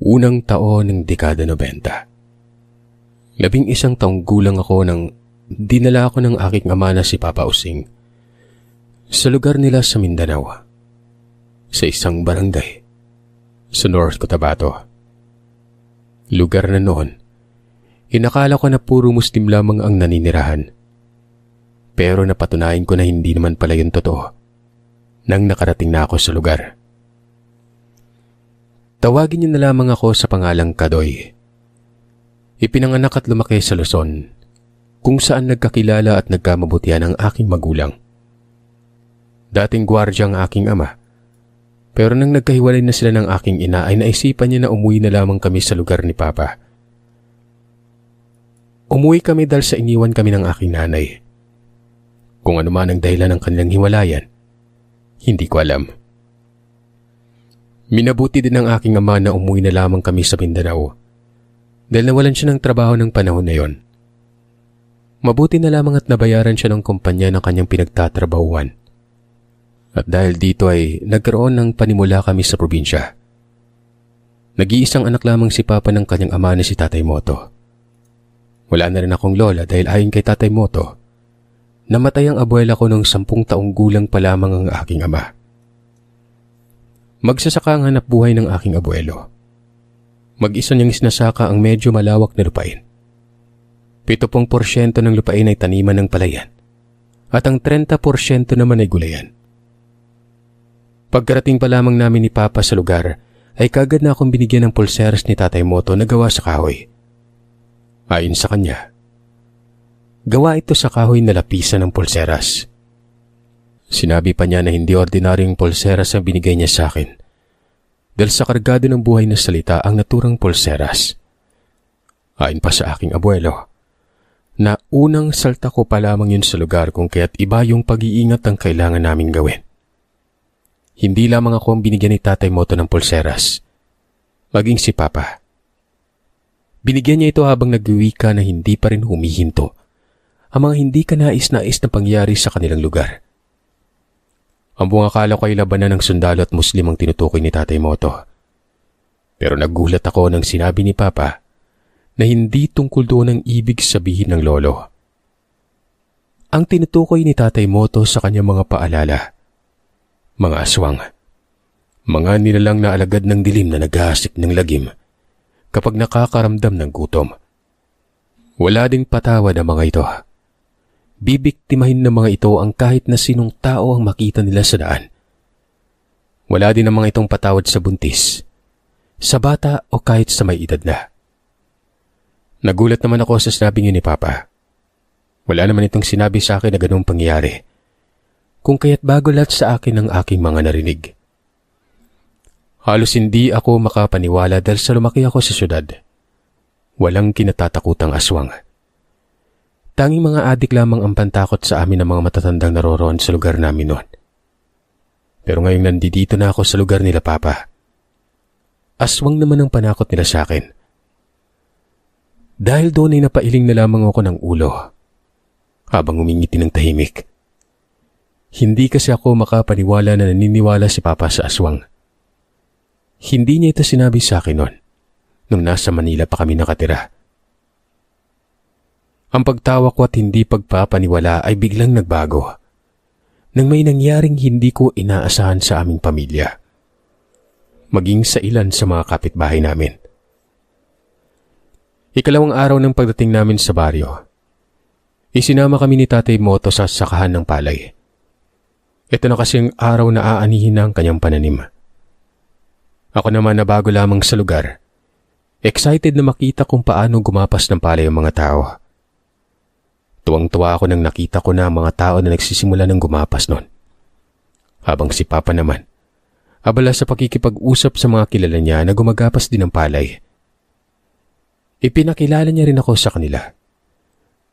Unang taon ng dekada 90. 11 taong gulang ako nang dinala ako ng aking ama na si Papa Using sa lugar nila sa Mindanao, sa isang barangay sa North Cotabato. Lugar na noon, inakala ko na puro Muslim lamang ang naninirahan. Pero napatunayan ko na hindi naman pala yun totoo nang nakarating na ako sa lugar. Tawagin niyo na lamang ako sa pangalang Kadoy. Ipinanganak at lumaki sa Luzon, kung saan nagkakilala at nagkamabutihan ang aking magulang. Dating gwardiya ang aking ama, pero nang nagkahiwalay na sila ng aking ina ay naisipan niya na umuwi na lamang kami sa lugar ni Papa. Umuwi kami dahil sa iniwan kami ng aking nanay. Kung ano man ang dahilan ng kanilang hiwalayan, hindi ko alam. Minabuti din ng aking ama na umuwi na lamang kami sa Mindanao dahil nawalan siya ng trabaho ng panahon na yon. Mabuti na lamang at nabayaran siya ng kumpanya ng kanyang pinagtatrabahuan. At dahil dito ay nagkaroon ng panimula kami sa probinsya. Nag-iisang anak lamang si Papa ng kanyang ama na si Tatay Moto. Wala na rin akong lola dahil ayon kay Tatay Moto, namatay ang abuela ko nung 10 taong gulang pa lamang ang aking ama. Magsasaka ang hanap buhay ng aking abuelo. Mag-isa niyang isnasaka ang medyo malawak na lupain. 70% ng lupain ay taniman ng palayan at ang 30% naman ay gulayan. Pagkarating pa lamang namin ni Papa sa lugar ay kagad na akong binigyan ng pulseras ni Tatay Moto na gawa sa kahoy. Ayon sa kanya, gawa ito sa kahoy na lapisan ng pulseras. Sinabi pa niya na hindi ordinaryong pulseras ang binigay niya sa akin dahil sa kargado ng buhay na salita ang naturang pulseras. Ayon pa sa aking abuelo, na unang salta ko pa lamang yun sa lugar kung kaya't iba yung pag-iingat ang kailangan namin gawin. Hindi lamang ako ang binigyan ni Tatay Moto ng pulseras, maging si Papa. Binigyan niya ito habang nagwiwika na hindi pa rin humihinto ang mga hindi kanais-nais na pangyari sa kanilang lugar. Ang buong akala ko ay labanan ng sundalo at Muslim ang tinutukoy ni Tatay Moto. Pero nagulat ako nang sinabi ni Papa na hindi tungkol doon ang ibig sabihin ng lolo. Ang tinutukoy ni Tatay Moto sa kanyang mga paalala, mga aswang, mga nilalang na alagad ng dilim na naghahasik ng lagim kapag nakakaramdam ng gutom. Wala ding patawad ang mga ito. Bibiktimahin ng mga ito ang kahit na sinong tao ang makita nila sa daan. Wala din ang mga itong patawad sa buntis, sa bata o kahit sa may edad na. Nagulat naman ako sa sinabi niya ni Papa. Wala naman itong sinabi sa akin na ganung pangyayari, kung kaya't bago lahat sa akin ang aking mga narinig. Halos hindi ako makapaniwala dahil sa lumaki ako sa syudad. Walang kinatatakutang aswang. Tanging mga adik lamang ang pantakot sa amin ng mga matatandang naroroon sa lugar namin noon. Pero ngayong nandito na ako sa lugar nila Papa, aswang naman ang panakot nila sa akin. Dahil doon ay napailing na lamang ako ng ulo habang umingiti ng tahimik. Hindi kasi ako makapaniwala na naniniwala si Papa sa aswang. Hindi niya ito sinabi sa akin noon, nung nasa Manila pa kami nakatira. Ang pagtawa ko at hindi pagpapaniwala ay biglang nagbago nang may nangyaring hindi ko inaasahan sa aming pamilya, maging sa ilan sa mga kapitbahay namin. Ikalawang araw ng pagdating namin sa baryo, isinama kami ni Tatay Moto sa sakahan ng palay. Ito na kasing araw na aanihin na ang kanyang pananim. Ako naman na bago lamang sa lugar, excited na makita kung paano gumapas ng palay ang mga tao. Tuwang-tuwa ako nang nakita ko na ang mga tao na nagsisimula ng gumapas noon. Habang si Papa naman, abala sa pakikipag-usap sa mga kilala niya na gumagapas din ng palay. Ipinakilala niya rin ako sa kanila.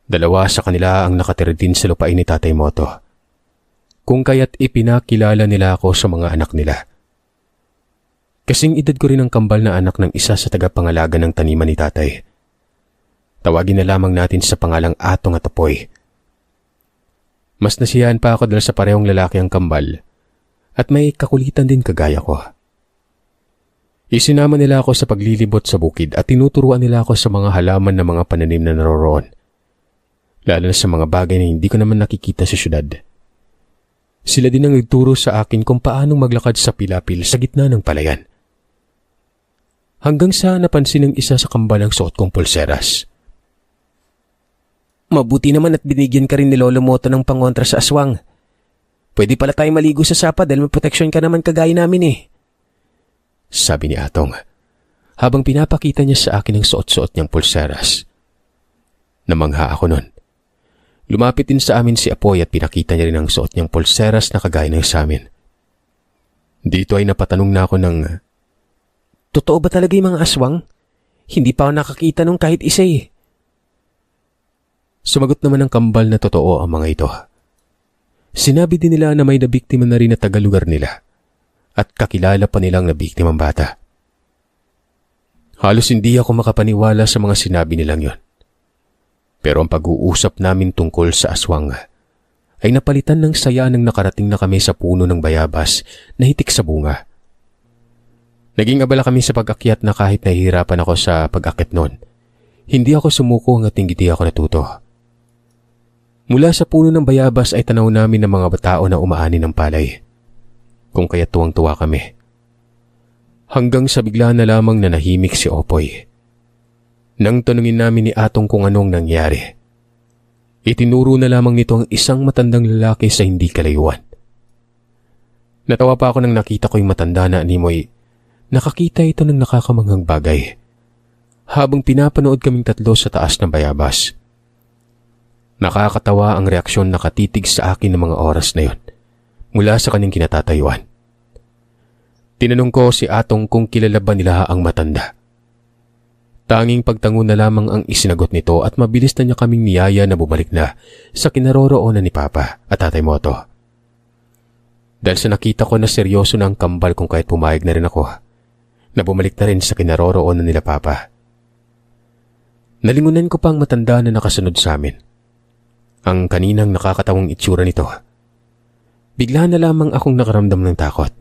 2 sa kanila ang nakatira din sa lupain ni Tatay Moto, kung kaya't ipinakilala nila ako sa mga anak nila. Kasing edad ko rin ang kambal na anak ng isa sa tagapangalaga ng taniman ni Tatay. Tawagin na lamang natin sa pangalang Atong at Apoy. Mas nasiyahan pa ako dahil sa parehong lalaki ang kambal at may kakulitan din kagaya ko. Isinama nila ako sa paglilibot sa bukid at tinuturuan nila ako sa mga halaman na mga pananim na naroroon. Lalo na sa mga bagay na hindi ko naman nakikita sa syudad. Sila din ang nagturo sa akin kung paanong maglakad sa pilapil sa gitna ng palayan. Hanggang sa napansin ng isa sa kambal ang suot kong pulseras. Mabuti naman at binigyan ka rin ni Lolo Moto ng pangontra sa aswang. Pwede pala tayo maligo sa sapa dahil may proteksyon ka naman kagaya namin eh. Sabi ni Atong, habang pinapakita niya sa akin ang suot-suot niyang pulseras. Namangha ako nun. Lumapit din sa amin si Apoy at pinakita niya rin ang suot niyang pulseras na kagaya ng sa amin. Dito ay napatanong na ako ng, totoo ba talaga yung mga aswang? Hindi pa ako nakakita nung kahit isa eh. Sumagot naman ng kambal na totoo ang mga ito. Sinabi din nila na may nabiktima na rin na tagalugar nila at kakilala pa nilang nabiktimang bata. Halos hindi ako makapaniwala sa mga sinabi nilang yon. Pero ang pag-uusap namin tungkol sa aswang ay napalitan ng saya nang nakarating na kami sa puno ng bayabas na hitik sa bunga. Naging abala kami sa pag-akyat na kahit nahihirapan ako sa pag-akyat noon, hindi ako sumuko hanggat hindi ako natuto. Mula sa puno ng bayabas ay tanaw namin ng mga tao na umaani ng palay. Kung kaya tuwang-tuwa kami. Hanggang sa bigla na lamang na nahimik si Opoy. Nang tanungin namin ni Atong kung anong nangyari, itinuro na lamang nito ang isang matandang lalaki sa hindi kalayuan. Natawa pa ako nang nakita ko yung matanda na animoy. Nakakita ito ng nakakamanghang bagay. Habang pinapanood kaming tatlo sa taas ng bayabas. Nakakatawa ang reaksyon na katitig sa akin ng mga oras na yon, mula sa kanyang kinatatayuan. Tinanong ko si Atong kung kilala ba nila ang matanda. Tanging pagtango na lamang ang isinagot nito at mabilis na niya kaming niyaya na bumalik na sa kinaroroonan ni Papa at Tatay Moto. Dahil sa nakita ko na seryoso na ang kambal kung kahit pumayag na rin ako, na bumalik na rin sa kinaroroonan nila Papa. Nalingunan ko pa ang matanda na nakasunod sa amin. Ang kaninang nakakatawang itsura nito. Bigla na lamang akong nakaramdam ng takot.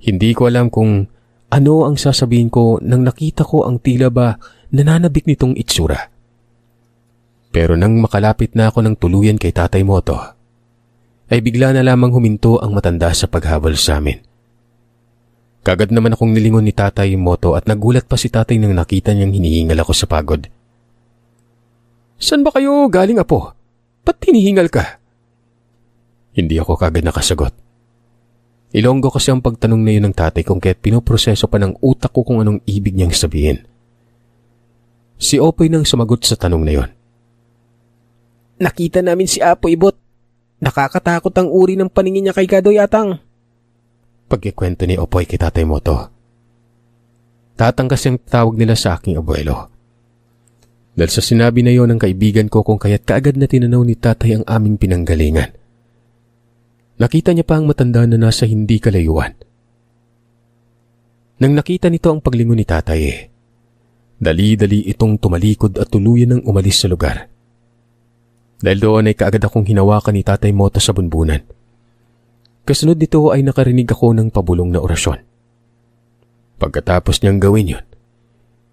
Hindi ko alam kung ano ang sasabihin ko nang nakita ko ang tila ba nananabik nitong itsura. Pero nang makalapit na ako ng tuluyan kay Tatay Moto, ay bigla na lamang huminto ang matanda sa paghabol sa amin. Kagad naman akong nilingon ni Tatay Moto at nagulat pa si Tatay nang nakita niyang hinihingal ako sa pagod. Saan ba kayo galing, Apo? Ba't hinihingal ka? Hindi ako kagad nakasagot. Ilonggo kasi ang pagtanong na yun ng tatay kung kaya't pinoproseso pa ng utak ko kung anong ibig niyang sabihin. Si Opoy nang sumagot sa tanong na yun. Nakita namin si Apoy, Bot. Nakakatakot ang uri ng paningin niya kay Gadoy Atang. Pagkikwento ni Opoy kay Tatay Moto. Tatang kasi ang tawag nila sa aking abuelo. Dahil sa sinabi na yon ng kaibigan ko kung kaya't kaagad na tinanaw ni Tatay ang aming pinanggalingan. Nakita niya pa ang matanda na nasa hindi kalayuan. Nang nakita nito ang paglingon ni Tatay, dali-dali itong tumalikod at tuluyan ng umalis sa lugar. Dahil doon ay kaagad akong hinawakan ni Tatay Moto sa bunbunan. Kasunod nito ay nakarinig ako ng pabulong na orasyon. Pagkatapos niyang gawin yon,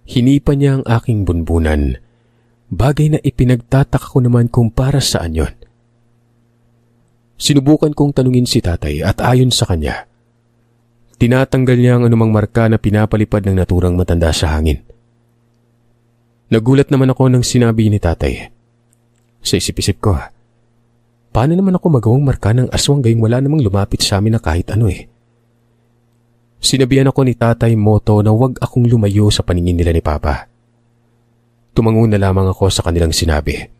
hinipa niya ang aking bunbunan, bagay na ipinagtataka ko naman kung para saan yon. Sinubukan kong tanungin si Tatay at ayon sa kanya, tinatanggal niya ang anumang marka na pinapalipad ng naturang matanda sa hangin. Nagulat naman ako nang sinabi ni Tatay. Sa isip-isip ko, paano naman ako magawang marka ng aswang gayong wala namang lumapit sa amin na kahit ano eh. Sinabihan ako ni Tatay Moto na huwag akong lumayo sa paningin nila ni Papa. Tumango na lamang ako sa kanilang sinabi.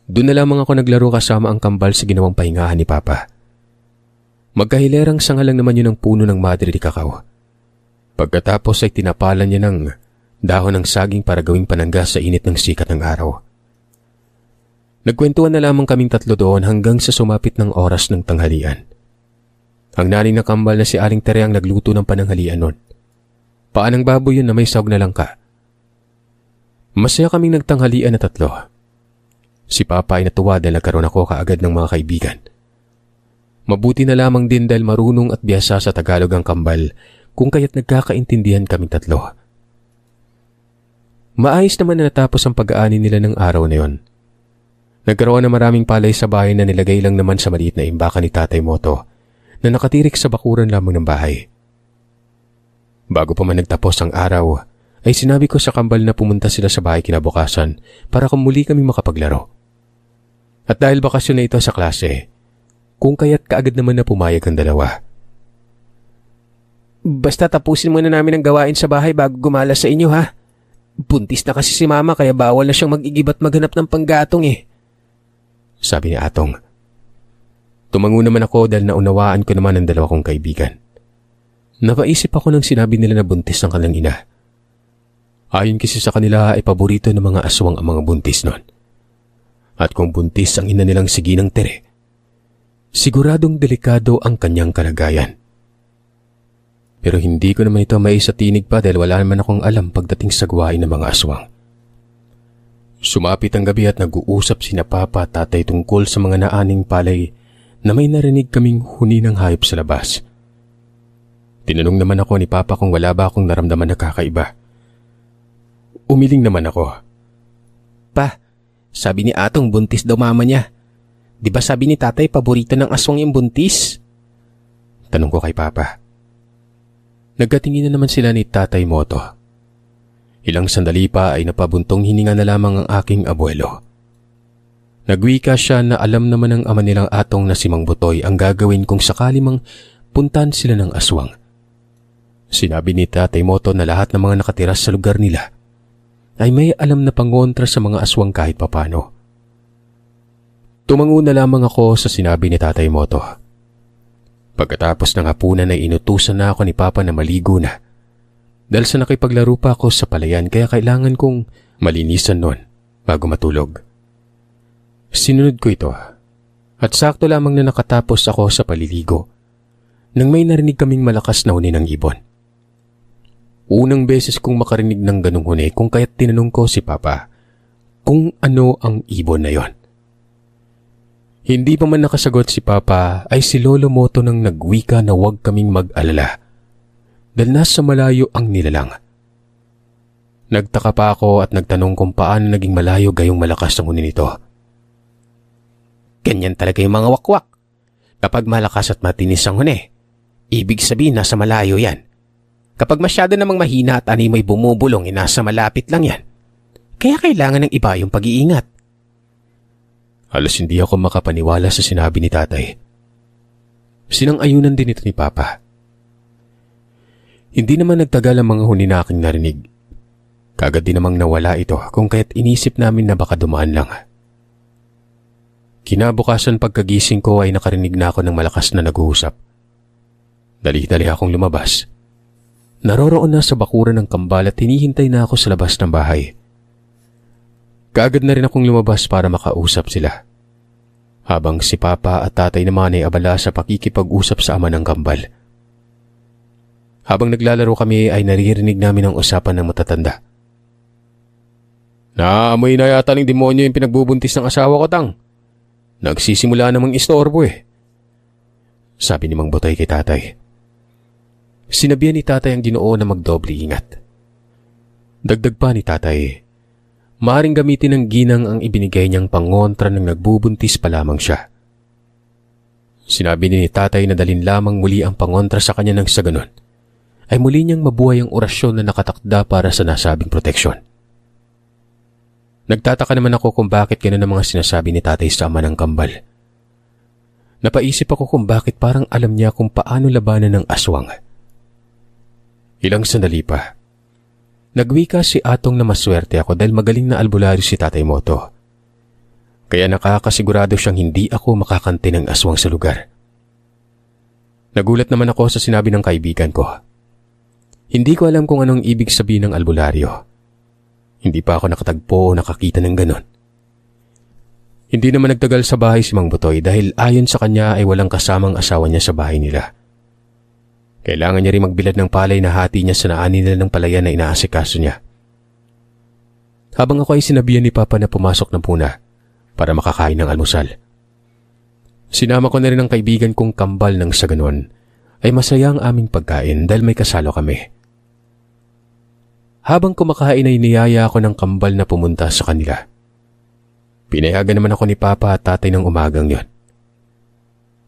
Doon na lamang ako naglaro kasama ang kambal sa ginawang pahingahan ni Papa. Magkahilerang sanga lang naman yun ang puno ng Madre de Cacao. Pagkatapos ay tinapalan niya ng dahon ng saging para gawing panangga sa init ng sikat ng araw. Nagkwentuhan na lamang kaming tatlo doon hanggang sa sumapit ng oras ng tanghalian. Ang nanay na kambal na si Aling Tere ang nagluto ng pananghalian nun. Paanang baboy yun na may sawg na langka. Masaya kaming nagtanghalian na tatlo. Si Papa ay natuwa dahil nagkaroon ako kaagad ng mga kaibigan. Mabuti na lamang din dahil marunong at biyasa sa Tagalog ang kambal kung kaya't nagkakaintindihan kaming tatlo. Maayos naman na natapos ang pag-aani nila ng araw na yon. Nagkaroon na maraming palay sa bahay na nilagay lang naman sa maliit na imbakan ni Tatay Moto na nakatirik sa bakuran lamang ng bahay. Bago pa man nagtapos ang araw, ay sinabi ko sa kambal na pumunta sila sa bahay kinabukasan para kung muli kami makapaglaro. At dahil bakasyon na ito sa klase, kung kaya't kaagad naman na pumayag ang dalawa. Basta tapusin muna namin ang gawain sa bahay bago gumala sa inyo ha. Buntis na kasi si Mama kaya bawal na siyang mag-igibat maghanap ng panggatong eh. Sabi ni Atong. Tumango naman ako dahil naunawaan ko naman ang dalawa kong kaibigan. Napaisip ako nang sinabi nila na buntis ang kanilang ina. Ayon kasi sa kanila ay paborito ng mga aswang ang mga buntis noon. At kung buntis ang ina nilang si Ginang Tere, siguradong delikado ang kanyang kalagayan. Pero hindi ko naman ito maisatinig pa dahil wala naman akong alam pagdating sa gawain ng mga aswang. Sumapit ang gabi at nag-uusap sina Papa at Tatay tungkol sa mga naaning palay na may narinig kaming huni ng hayop sa labas. Tinanong naman ako ni Papa kung wala ba akong naramdaman na kakaiba. Umiling naman ako. Pa, sabi ni Atong buntis daw mama niya. Di ba sabi ni Tatay paborito ng aswang yung buntis? Tanong ko kay Papa. Nagkatingin na naman sila ni Tatay Moto. Ilang sandali pa ay napabuntong hininga na lamang ang aking abuelo. Nagwika siya na alam naman ng ama nilang Atong na si Mang Butoy ang gagawin kung sakali mang puntan sila ng aswang. Sinabi ni Tatay Moto na lahat ng mga nakatira sa lugar nila ay may alam na pangontra sa mga aswang kahit papano. Tumango na lamang ako sa sinabi ni Tatay Moto. Pagkatapos ng hapunan ay inutusan na ako ni Papa na maligo na. Dahil sa nakipaglaro pa ako sa palayan kaya kailangan kong malinisan nun bago matulog. Sinunod ko ito at sakto lamang na nakatapos ako sa paliligo nang may narinig kaming malakas na huni ng ibon. Unang beses kong makarinig ng ganong huni kung kaya't tinanong ko si Papa kung ano ang ibon na yon. Hindi pa man nakasagot si Papa ay si Lolo Moto nang nagwika na huwag kaming mag-alala dahil nasa malayo ang nilalang. Nagtaka pa ako at nagtanong kung paano naging malayo gayong malakas ang huni nito. Ganyan talaga yung mga wakwak. Kapag malakas at matinis ang huni, ibig sabihin nasa malayo yan. Kapag masyado namang mahina at animoy bumubulong, nasa malapit lang yan. Kaya kailangan ng iba yung pag-iingat. Halos hindi ako makapaniwala sa sinabi ni Tatay. Sinang-ayunan din ito ni Papa. Hindi naman nagtagal ang mga huni na aking narinig. Kagad din namang nawala ito kung kaya't inisip namin na baka dumaan lang. Kinabukasan pagkagising ko ay nakarinig na ako ng malakas na nag-uusap. Dali-dali akong lumabas. Naroroon na sa bakuran ng kambal at hinihintay na ako sa labas ng bahay. Kaagad na rin akong lumabas para makausap sila. Habang si Papa at Tatay naman ay abala sa pakikipag-usap sa ama ng kambal. Habang naglalaro kami ay naririnig namin ang usapan ng matatanda. Naamoy na yata ng demonyo yung pinagbubuntis ng asawa ko, Tang. Nagsisimula namang istorbo eh. Sabi ni Mang Butoy kay Tatay. Sinabihan ni Tatay ang Ginoo na magdoble ingat. Dagdag pa ni Tatay, maaring gamitin ng ginang ang ibinigay niyang pangontra nang nagbubuntis pa lamang siya. Sinabi ni Tatay na dalin lamang muli ang pangontra sa kanya nang sa ganon, ay muli niyang mabuhay ang orasyon na nakatakda para sa nasabing proteksyon. Nagtataka naman ako kung bakit gano'n ang mga sinasabi ni Tatay sa ama ng kambal. Napaisip ako kung bakit parang alam niya kung paano labanan ng aswang. Ilang sandali pa. Nagwika si Atong na maswerte ako dahil magaling na albularyo si Tatay Moto. Kaya nakakasigurado siyang hindi ako makakante ng aswang sa lugar. Nagulat naman ako sa sinabi ng kaibigan ko. Hindi ko alam kung anong ibig sabihin ng albularyo. Hindi pa ako nakatagpo o nakakita ng ganon. Hindi naman nagtagal sa bahay si Mang Butoy dahil ayon sa kanya ay walang kasamang asawa niya sa bahay nila. Kailangan niya rin magbilad ng palay na hati niya sa naani nila ng palayan na inaasikaso niya. Habang ako ay sinabihan ni Papa na pumasok ng puna para makakain ng almusal. Sinama ko na rin ang kaibigan kong kambal nang sa ganon ay masaya ang aming pagkain dahil may kasalo kami. Habang kumakain ay niyaya ako ng kambal na pumunta sa kanila. Pinayagan naman ako ni Papa at Tatay ng umagang yon.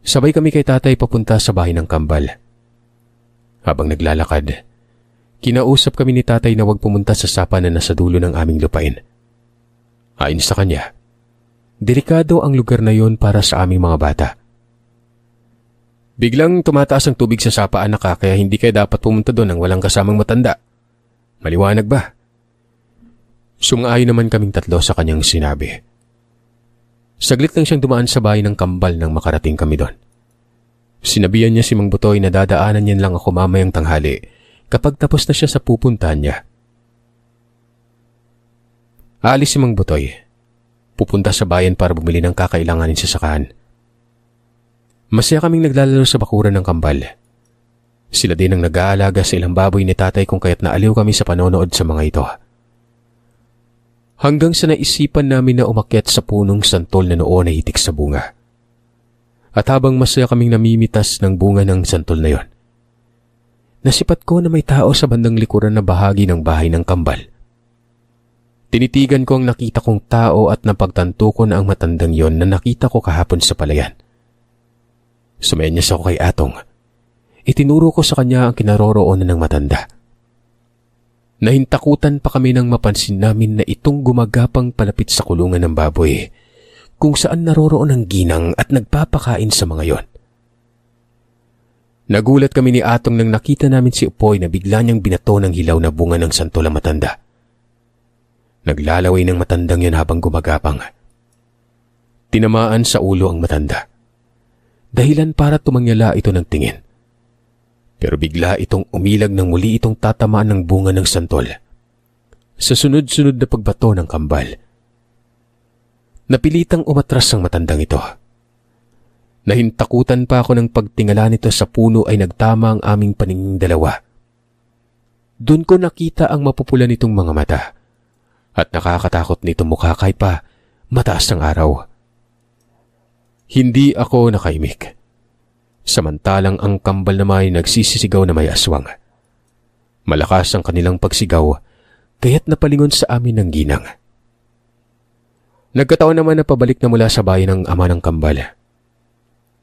Sabay kami kay Tatay papunta sa bahay ng kambal. Habang naglalakad, kinausap kami ni Tatay na huwag pumunta sa sapa na nasa dulo ng aming lupain. Ayon sa kanya, delikado ang lugar na yon para sa aming mga bata. Biglang tumataas ang tubig sa sapa, anak, kaya hindi kayo dapat pumunta doon ng walang kasamang matanda. Maliwanag ba? Sumang-ayon naman kaming tatlo sa kanyang sinabi. Saglit lang siyang dumaan sa bahay ng kambal nang makarating kami doon. Sinabihan niya si Mang Butoy na dadaanan niyan lang ako mamayang tanghali kapag tapos na siya sa pupuntahan niya. Aalis si Mang Butoy. Pupunta sa bayan para bumili ng kakailanganin sa sakahan. Masaya kaming naglalaro sa bakuran ng kambal. Sila din ang nag-aalaga sa ilang baboy ni Tatay kung kaya't naaliw kami sa panonood sa mga ito. Hanggang sa naisipan namin na umakyat sa punong santol na noon ay hitik sa bunga. At habang masaya kaming namimitas ng bunga ng santol na yon, nasipat ko na may tao sa bandang likuran na bahagi ng bahay ng kambal. Tinitigan ko ang nakita kong tao at napagtanto ko na ang matandang yon na nakita ko kahapon sa palayan. Sumenyas ako kay Atong. Itinuro ko sa kanya ang kinaroroonan ng matanda. Nahintakutan pa kami nang mapansin namin na itong gumagapang palapit sa kulungan ng baboy kung saan naroroon ang ginang at nagpapakain sa mga yon. Nagulat kami ni Atong nang nakita namin si Upoy na bigla niyang binato ng hilaw na bunga ng santol ang matanda. Naglalaway ng matandang yon habang gumagapang. Tinamaan sa ulo ang matanda. Dahilan para tumangyala ito ng tingin. Pero bigla itong umilag nang muli itong tatamaan ng bunga ng santol. Sa sunod-sunod na pagbato ng kambal, napilitang umatras ang matandang ito. Nahintakutan pa ako ng pagtingala nito sa puno ay nagtama ang aming paninging dalawa. Doon ko nakita ang mapupula nitong mga mata at nakakatakot nitong mukha kahit pa mataas ng araw. Hindi ako nakaimik. Samantalang ang kambal naman ay nagsisisigaw na may aswang. Malakas ang kanilang pagsigaw, kaya't napalingon sa amin ng ginang. Nagkataon naman na pabalik na mula sa bayan ng ama ng kambal.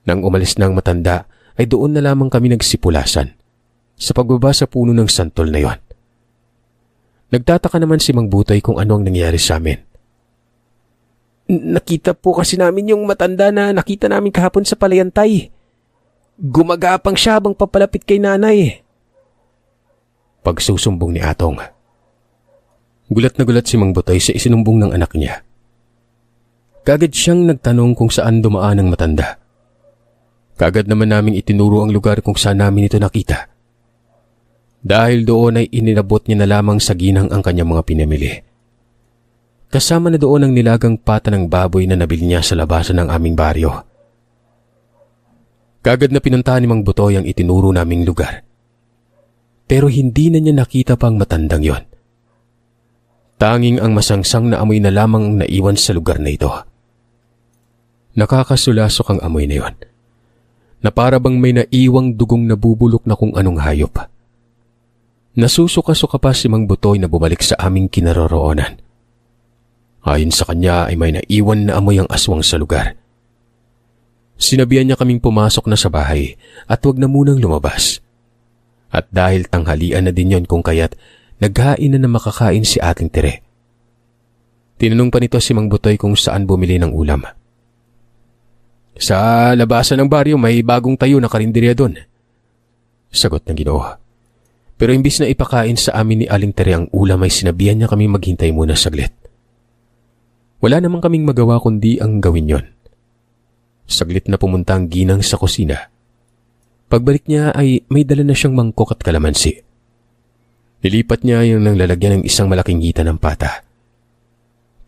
Nang umalis na ang matanda, ay doon na lamang kami nagsipulasan sa pagbaba sa puno ng santol na yon. Nagtataka naman si Mang Butoy kung ano ang nangyari sa amin. Nakita po kasi namin yung matanda na nakita namin kahapon sa palayan, Tay. Gumagapang siya habang papalapit kay nanay. Pagsusumbong ni Atong. Gulat na gulat si Mang Butoy sa isinumbong ng anak niya. Kagad siyang nagtanong kung saan dumaan ang matanda. Kagad naman naming itinuro ang lugar kung saan namin ito nakita. Dahil doon ay inilabot niya na lamang sa ginang ang kanyang mga pinamili. Kasama na doon ang nilagang pata ng baboy na nabili niya sa labasan ng aming baryo. Kagad na pinuntahan ni Mang Butoy ang itinuro naming lugar. Pero hindi na niya nakita pang matandang yon. Tanging ang masangsang na amoy na lamang ang naiwan sa lugar na ito. Nakakasulasok ang amoy na yon, na para bang may naiwang dugong nabubulok na kung anong hayop. Nasusuka-suka pa si Mang Butoy na bumalik sa aming kinaroroonan. Ayon sa kanya ay may naiwan na amoy ang aswang sa lugar. Sinabihan niya kaming pumasok na sa bahay at huwag na munang lumabas. At dahil tanghalian na din yon kung kaya't naghain na makakain si ating Tere. Tinanong pa nito si Mang Butoy kung saan bumili ng ulam. Sa labasan ng baryo may bagong tayo na karinderya doon. Sagot ng Ginoo. Pero imbis na ipakain sa amin ni Aling Tere ang ulam ay sinabihan niya kami maghintay muna saglit. Wala namang kaming magawa kundi ang gawin yon. Saglit na pumunta ang ginang sa kusina. Pagbalik niya ay may dala na siyang mangkok at kalamansi. Nilipat niya yung nang lalagyan ng isang malaking hita ng pata.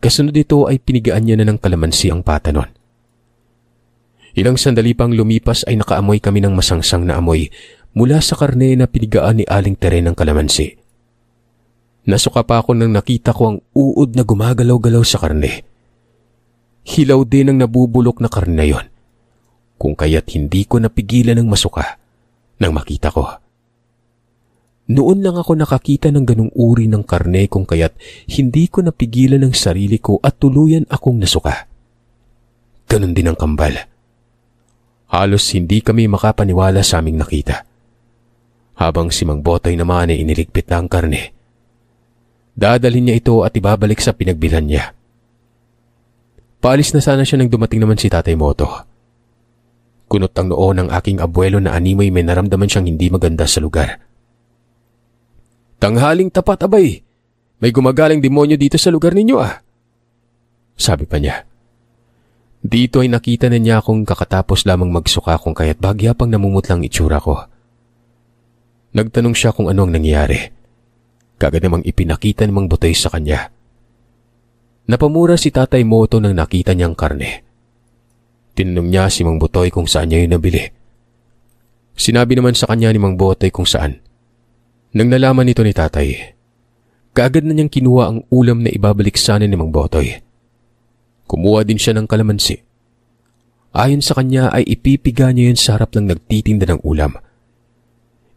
Kasunod ito ay pinigaan niya na ng kalamansi ang pata nun. Ilang sandali pang lumipas ay nakaamoy kami ng masangsang na amoy mula sa karne na pinigaan ni Aling Tere ng kalamansi. Nasuka pa ako nang nakita ko ang uod na gumagalaw-galaw sa karne. Hilaw din ang nabubulok na karne na yon. Kung kaya't hindi ko napigilan ng masuka nang makita ko. Noon lang ako nakakita ng ganung uri ng karne kung kaya't hindi ko napigilan ang sarili ko at tuluyan akong nasuka. Ganon din ang kambal. Halos hindi kami makapaniwala sa aming nakita. Habang si Mang Botoy naman ay iniligpit na ang karne. Dadalhin niya ito at ibabalik sa pinagbilhan niya. Paalis na sana siya nang dumating naman si Tatay Moto. Kunot ang noo ng aking abuelo na animoy may naramdaman siyang hindi maganda sa lugar. "Tanghaling tapat, abay! May gumagaling demonyo dito sa lugar ninyo ah!" Sabi pa niya. Dito ay nakita na niya akong kakatapos lamang magsuka kung kaya't bagya pang namumutlang itsura ko. Nagtanong siya kung ano ang nangyari. Kagad namang ipinakita ni Mang Botoy sa kanya. Napamura si Tatay Moto nang nakita niyang karne. Tinanong niya si Mang Botoy kung saan niya yun nabili. Sinabi naman sa kanya ni Mang Botoy kung saan. Nang nalaman nito ni Tatay, kaagad na niyang kinuha ang ulam na ibabalik sana ni Mang Botoy. Kumuha din siya ng kalamansi. Ayon sa kanya ay ipipiga niya yun sa harap ng nagtitinda ng ulam.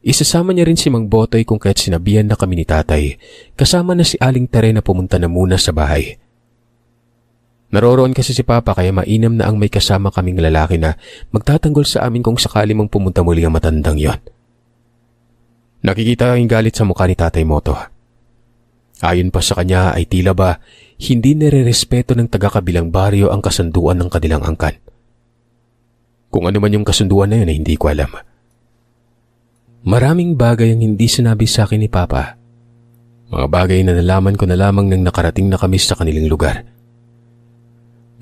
Isasama niya rin si Mang Botoy kung kaya't sinabihan na kami ni Tatay, kasama na si Aling Tere na pumunta na muna sa bahay. Naroroon kasi si Papa kaya mainam na ang may kasama kaming lalaki na magtatanggol sa amin kung sakali mang pumunta muli ang matandang yon. Nakikita ang galit sa mukha ni Tatay Moto. Ayon pa sa kanya ay tila ba hindi nire-respeto ng taga-kabilang baryo ang kasunduan ng kanilang angkan. Kung ano man yung kasunduan na yun ay hindi ko alam. Maraming bagay ang hindi sinabi sa akin ni Papa. Mga bagay na nalaman ko na lamang nang nakarating na kami sa kanilang lugar.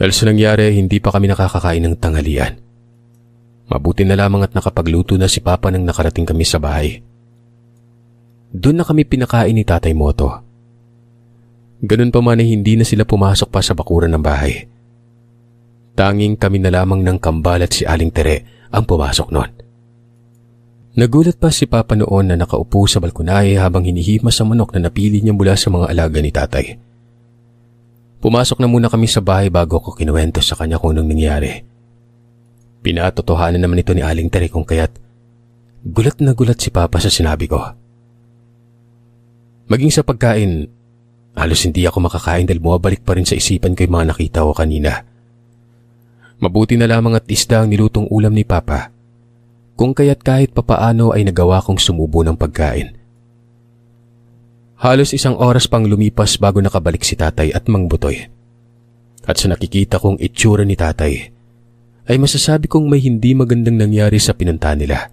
Dahil sa nangyari, hindi pa kami nakakakain ng tanghalian. Mabuti na lamang at nakapagluto na si Papa nang nakarating kami sa bahay. Doon na kami pinakain ni Tatay Moto. Ganun pa man ay hindi na sila pumasok pa sa bakuran ng bahay. Tanging kami na lamang ng kambal at si Aling Tere ang pumasok noon. Nagulat pa si Papa noon na nakaupo sa balkonahe habang hinihimas ang manok na napili niya mula sa mga alaga ni Tatay. Pumasok na muna kami sa bahay bago ko kinuwento sa kanya kung anong nangyari. Pinatotohanan naman ito ni Aling Tere kung kaya't gulat na gulat si Papa sa sinabi ko. Maging sa pagkain, halos hindi ako makakain dahil bumabalik pa rin sa isipan ko yung mga nakita ko kanina. Mabuti na lamang at isda ang nilutong ulam ni Papa, kung kaya't kahit papaano ay nagawa kong sumubo ng pagkain. Halos 1 oras pang lumipas bago nakabalik si Tatay at Mang Botoy. At sa nakikita kong itsura ni Tatay, ay masasabi kong may hindi magandang nangyari sa pinunta nila.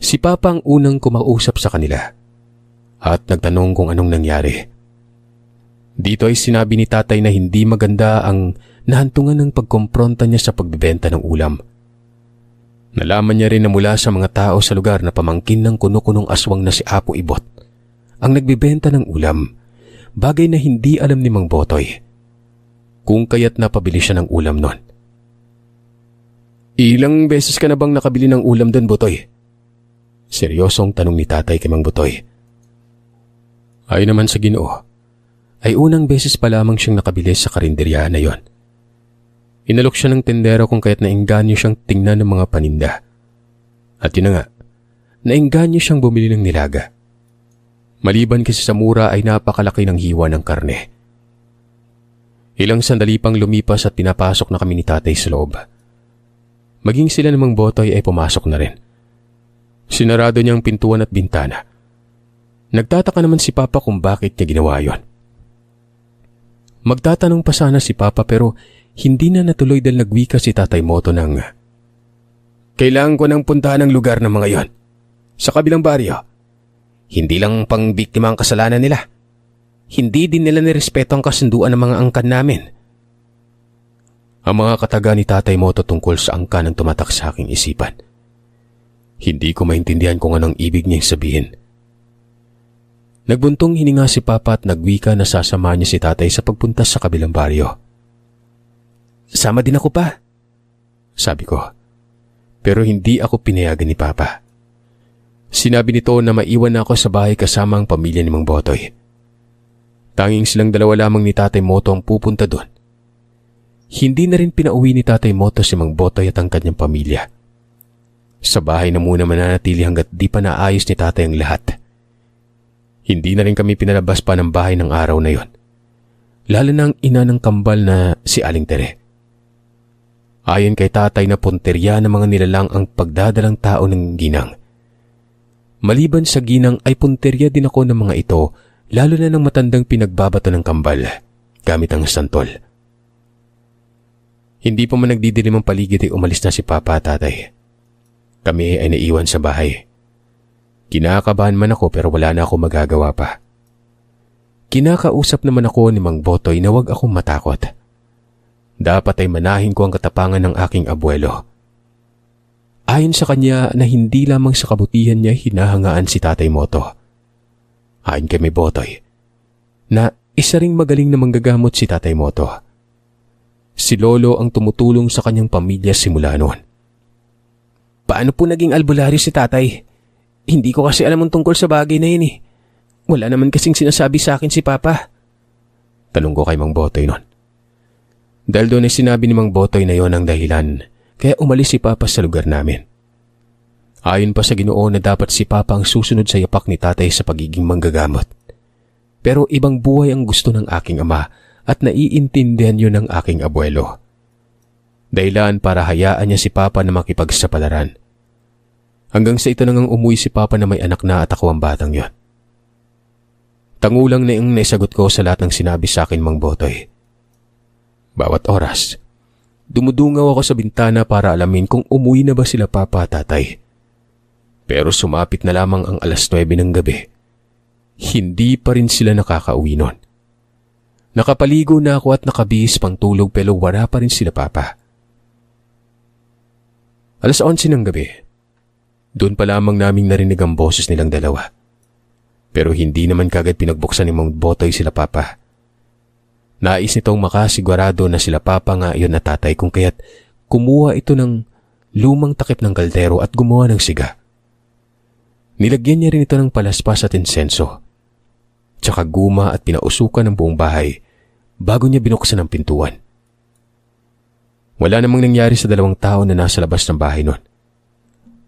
Si Papa ang unang kumausap sa kanila at nagtanong kung anong nangyari. Dito ay sinabi ni Tatay na hindi maganda ang nahantungan ng pagkompronta niya sa pagbebenta ng ulam. Nalaman niya rin na mula sa mga tao sa lugar na pamangkin ng kuno-kunong aswang na si Apo Ibot ang nagbebenta ng ulam, bagay na hindi alam ni Mang Botoy. Kung kaya't napabili siya ng ulam nun. "Ilang beses ka na bang nakabili ng ulam doon, Botoy?" Seryosong tanong ni Tatay kay Mang Botoy. Ay naman sa Ginoo, ay unang beses pa lamang siyang nakabili sa karinderya na yon. Inalok siya ng tendero kung kaya't nainganyo siyang tingnan ng mga paninda. At yun na nga, nainganyo siyang bumili ng nilaga. Maliban kasi sa mura ay napakalaki ng hiwa ng karne. Ilang sandali pang lumipas at pinapasok na kami ni Tatay sa loob. Maging sila ng Mang Botoy ay pumasok na rin. Sinarado niya ang pintuan at bintana. Nagtataka naman si Papa kung bakit niya ginawa yon. Magtatanong pa sana si Papa pero hindi na natuloy dahil nagwika si Tatay Moto ng, "Kailangan ko nang puntahan ang lugar ng mga yon. Sa kabilang baryo. Hindi lang pang biktima ang kasalanan nila. Hindi din nila nirespeto ang kasunduan ng mga angkan namin." Ang mga kataga ni Tatay Moto tungkol sa angkan ang tumatak sa aking isipan. Hindi ko maintindihan kung anong ibig niyang sabihin. Nagbuntong hininga si Papa at nagwika na sasama niya si Tatay sa pagpunta sa kabilang baryo. "Sama din ako pa," sabi ko. Pero hindi ako pinayagan ni Papa. Sinabi nito na maiwan na ako sa bahay kasama ang pamilya ni Mang Botoy. Tanging silang dalawa lamang ni Tatay Moto ang pupunta doon. Hindi na rin pinauwi ni Tatay Moto si Mang Botoy at ang kanyang pamilya. Sa bahay na muna mananatili hanggat di pa naayos ni tatay ang lahat. Hindi na rin kami pinalabas pa ng bahay ng araw na yon. Lalo na ang ina ng kambal na si Aling Tere. Ayon kay tatay na punterya ng mga nilalang ang pagdadalang tao ng ginang. Maliban sa ginang ay punterya din ako ng mga ito, lalo na ng matandang pinagbabato ng kambal gamit ang santol. Hindi pa man nagdidilim ang paligid ay umalis na si Papa at Tatay. Kami ay naiwan sa bahay. Kinakabahan man ako pero wala na ako magagawa pa. Kinakausap naman ako ni Mang Botoy na huwag akong matakot. Dapat ay manahin ko ang katapangan ng aking abuelo. Ayon sa kanya na hindi lamang sa kabutihan niya hinahangaan si Tatay Moto. Ayon kay May Botoy na isa ring magaling na manggagamot si Tatay Moto. Si Lolo ang tumutulong sa kanyang pamilya simula noon. Paano po naging albularyo si Tatay? Hindi ko kasi alam ang tungkol sa bagay na yun eh. Wala naman kasing sinasabi sa akin si Papa. Tanong ko kay Mang Botoy noon. Dahil doon ay sinabi ni Mang Botoy na yon ang dahilan kaya umalis si Papa sa lugar namin. Ayon pa sa Ginoo na dapat si Papa ang susunod sa yapak ni Tatay sa pagiging manggagamot. Pero ibang buhay ang gusto ng aking ama at naiintindihan yun ng aking abuelo. Dahilan para hayaan niya si Papa na makipagsapalaran. Hanggang sa ito nang umuwi si Papa na may anak na at ako ang batang yon. Tangulang na yung naisagot ko sa lahat ng sinabi sa akin Mang Botoy. Bawat oras, dumudungaw ako sa bintana para alamin kung umuwi na ba sila Papa at Tatay. Pero sumapit na lamang ang 9:00 ng gabi. Hindi pa rin sila nakakauwi nun. Nakapaligo na ako at nakabihis pang tulog pero wala pa rin sila Papa. 11:00 ng gabi. Doon pa lamang naming narinig ang boses nilang dalawa. Pero hindi naman kagad pinagbuksan ni Mang Botoy sila Papa. Nais nitong makasigurado na sila Papa nga iyon na Tatay kung kaya't kumuha ito ng lumang takip ng kaldero at gumawa ng siga. Nilagyan niya rin ito ng palaspas at insenso. Tsaka guma at pinausukan ng buong bahay bago niya binuksan ang pintuan. Wala namang nangyari sa 2 tao na nasa labas ng bahay noon.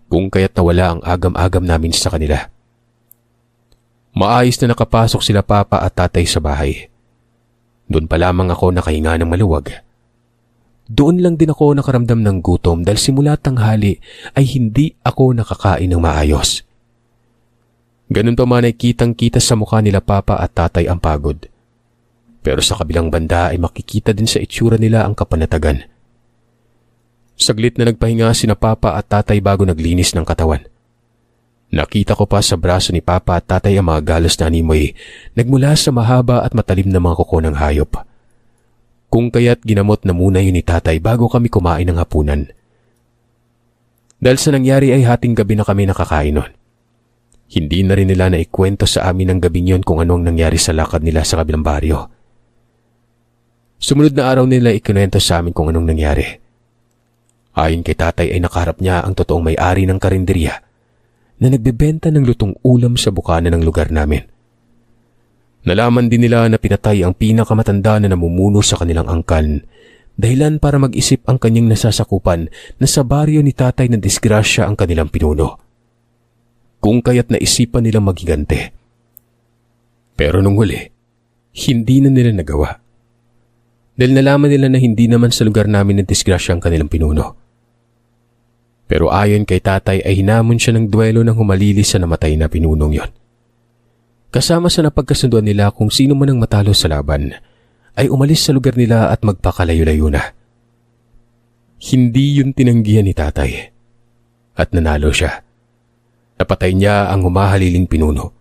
Kung kaya't nawala ang agam-agam namin sa kanila. Maayos na nakapasok sila Papa at Tatay sa bahay. Doon pa lamang ako nakahinga ng maluwag. Doon lang din ako nakaramdam ng gutom dahil simula tanghali ay hindi ako nakakain ng maayos. Ganun pa man ay kitang-kita sa mukha nila Papa at Tatay ang pagod. Pero sa kabilang banda ay makikita din sa itsura nila ang kapanatagan. Saglit na nagpahinga sina Papa at Tatay bago naglinis ng katawan. Nakita ko pa sa braso ni Papa at Tatay ang mga galos na animoy nagmula sa mahaba at matalim na mga kuko ng hayop. Kung kaya't ginamot na muna yun ni Tatay bago kami kumain ng hapunan. Dahil sa nangyari ay hating gabi na kami nakakain nun. Hindi na rin nila naikwento sa amin ng gabing yun kung anong nangyari sa lakad nila sa kabilang baryo. Sumunod na araw nila ikinuwento sa amin kung anong nangyari. Ayon kay Tatay ay nakaharap niya ang totoong may-ari ng karinderya na nagbebenta ng lutong ulam sa bukana ng lugar namin. Nalaman din nila na pinatay ang pinakamatanda na namumuno sa kanilang angkan, dahilan para mag-isip ang kanyang nasasakupan na sa baryo ni Tatay na disgrasya ang kanilang pinuno. Kung kaya't naisipan nilang maghigante. Pero nung huli, hindi na nila nagawa. Dahil nalaman nila na hindi naman sa lugar namin na disgrasya ang kanilang pinuno. Pero ayon kay Tatay ay hinamon siya ng duelo ng humalili sa namatay na pinunong yon. Kasama sa napagkasunduan nila kung sino man ang matalo sa laban, ay umalis sa lugar nila at magpakalayo-layo na. Hindi yun tinanggihan ni Tatay. At nanalo siya. Napatay niya ang humahaliling pinuno.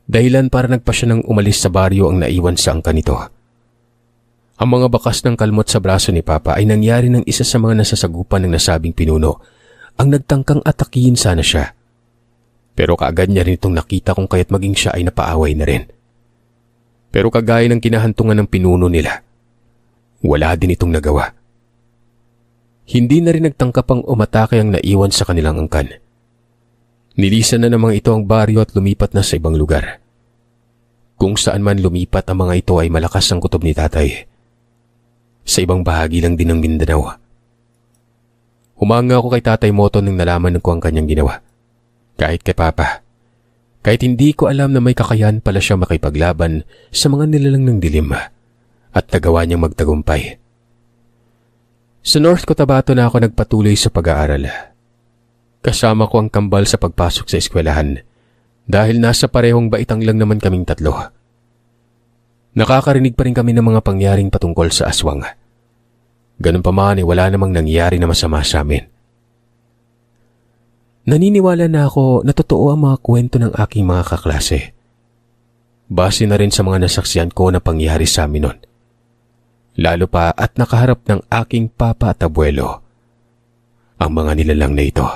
Dahilan para nagpa siya ng umalis sa baryo ang naiwan sa angkan nito. Ang mga bakas ng kalmot sa braso ni Papa ay nangyari ng isa sa mga nasasagupan ng nasabing pinuno. Ang nagtangkang atakihin sana siya. Pero kaagad niya rin itong nakita kung kaya't maging siya ay napaaway na rin. Pero kagaya ng kinahantungan ng pinuno nila, wala din itong nagawa. Hindi na rin nagtangkap ang umatake ang naiwan sa kanilang angkan. Nilisan na namang ito ang baryo at lumipat na sa ibang lugar. Kung saan man lumipat ang mga ito ay malakas ang kutob ni Tatay. Sa ibang bahagi lang din ng Mindanao. Humanga ako kay Tatay Moto nang nalaman ko ang kanyang ginawa. Kahit kay Papa. Kahit hindi ko alam na may kakayahan pala siya makipaglaban sa mga nilalang ng dilim at nagawa niyang magtagumpay. Sa North Cotabato na ako nagpatuloy sa pag-aaral. Kasama ko ang kambal sa pagpasok sa eskwelahan dahil nasa parehong baitang lang naman kaming tatlo. Nakakarinig pa rin kami ng mga pangyaring patungkol sa aswang. Ganun pa man wala namang nangyari na masama sa amin. Naniniwala na ako na totoo ang mga kwento ng aking mga kaklase. Base na rin sa mga nasaksihan ko na pangyari sa amin nun. Lalo pa at nakaharap ng aking papa at abuelo ang mga nilalang na ito.